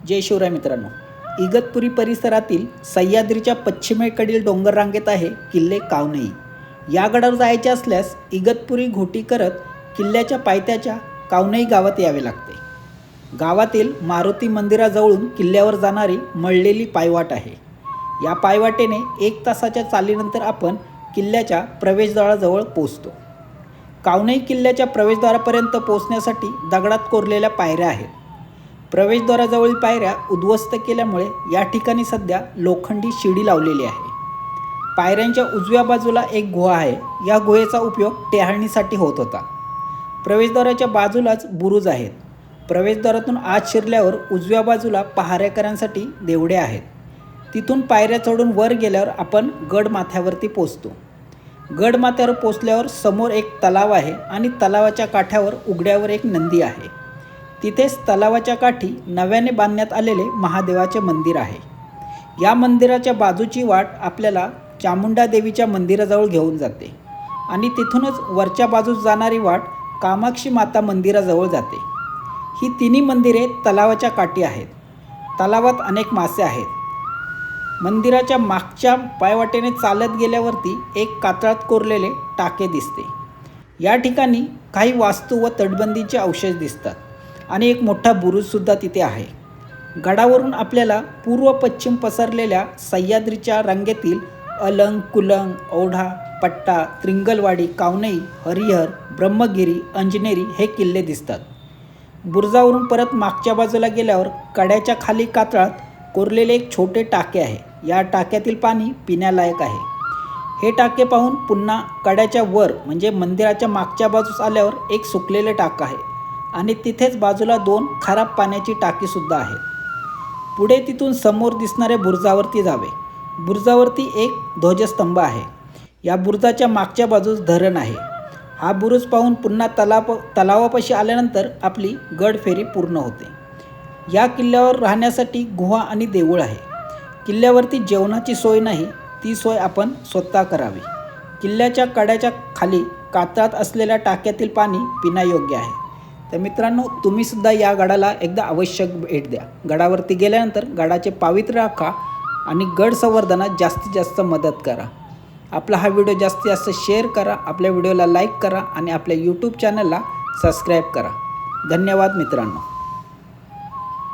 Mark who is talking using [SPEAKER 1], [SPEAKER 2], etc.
[SPEAKER 1] जय शिवराय मित्रांनो, इगतपुरी परिसरातील सह्याद्रीच्या पश्चिमेकडील डोंगर रांगेत आहे किल्ले कावनई। या गडावर जायचे असल्यास इगतपुरी घोटी करत किल्ल्याच्या पायथ्याच्या कावनई गावात यावे लागते। गावातील मारुती मंदिराजवळून किल्ल्यावर जाणारी मळलेली पायवाट आहे। या पायवाटेने 1 तासाच्या चालीनंतर आपण किल्ल्याच्या प्रवेशद्वाराजवळ पोहोचतो। कावनई किल्ल्याच्या प्रवेशद्वारापर्यंत पोहोचण्यासाठी दगडात कोरलेल्या पायऱ्या आहेत। प्रवेशद्वाराजवळील पायऱ्या उद्ध्वस्त केल्यामुळे या ठिकाणी सध्या लोखंडी शिडी लावलेली आहे। पायऱ्यांच्या उजव्या बाजूला एक गुहा आहे। या गुहेचा उपयोग टेहळणीसाठी होत होता। प्रवेशद्वाराच्या बाजूलाच बुरुज आहेत। प्रवेशद्वारातून आत शिरल्यावर उजव्या बाजूला पहारेकऱ्यांसाठी देवडे आहेत। तिथून पायऱ्या चढून वर गेल्यावर आपण गडमाथ्यावरती पोहोचतो। गडमाथ्यावर पोहोचल्यावर समोर एक तलाव आहे आणि तलावाच्या काठावर उघड्यावर एक नंदी आहे। तिथेच तलावाच्या काठी नव्याने बांधण्यात आलेले महादेवाचे मंदिर आहे। या मंदिराच्या बाजूची वाट आपल्याला चामुंडा देवीच्या मंदिराजवळ घेऊन जाते आणि तिथूनच वरच्या बाजूस जाणारी वाट कामाक्षी माता मंदिराजवळ जाते। ही तिन्ही मंदिरे तलावाच्या काठी आहेत। तलावात अनेक मासे आहेत। मंदिराच्या मागच्या पायवाटेने चालत गेल्यावरती एक कातळात कोरलेले टाके दिसते। या ठिकाणी काही वास्तू व तटबंदीचे अवशेष दिसतात आणि एक मोठा बुरुजसुद्धा तिथे आहे। गडावरून आपल्याला पूर्व पश्चिम पसरलेल्या सह्याद्रीच्या रांगेतील अलंग, कुलंग, औढा, पट्टा, त्रिंगलवाडी, कावनई, हरिहर, ब्रह्मगिरी, अंजनेरी हे किल्ले दिसतात। बुरुजावरून परत मागच्या बाजूला गेल्यावर कड्याच्या खाली कातळात कोरलेले एक छोटे टाके आहे। या टाक्यातील पाणी पिण्यालायक आहे। हे टाके पाहून पुन्हा कड्याच्या वर म्हणजे मंदिराच्या मागच्या बाजूस आल्यावर एक सुकलेले टाक आहे आणि तिथेच बाजूला 2 खराब पाण्याची टाकीसुद्धा आहेत। पुढे तिथून समोर दिसणाऱ्या बुरुजावरती जावे। बुरुजावरती एक ध्वजस्तंभ आहे। या बुरुजाच्या मागच्या बाजूस धरण आहे। हा बुरुज पाहून पुन्हा तलावापाशी आल्यानंतर आपली गडफेरी पूर्ण होते। या किल्ल्यावर राहण्यासाठी गुहा आणि देऊळ आहे। किल्ल्यावरती जेवणाची सोय नाही, ती सोय आपण स्वतः करावी। किल्ल्याच्या कड्याच्या खाली कातळात असलेल्या टाक्यातील पाणी पिण्यायोग्य आहे। तर मित्रांनो, तुम्हीसुद्धा या गडाला एकदा आवश्यक भेट द्या। गडावरती गेल्यानंतर गडाचे पावित्र्य राखा आणि गड संवर्धनात जास्तीत जास्त मदत करा। आपला हा व्हिडिओ जास्तीत जास्त शेअर करा, आपल्या व्हिडिओला लाईक करा आणि आपल्या यूट्यूब चॅनलला सबस्क्राईब करा। धन्यवाद मित्रांनो।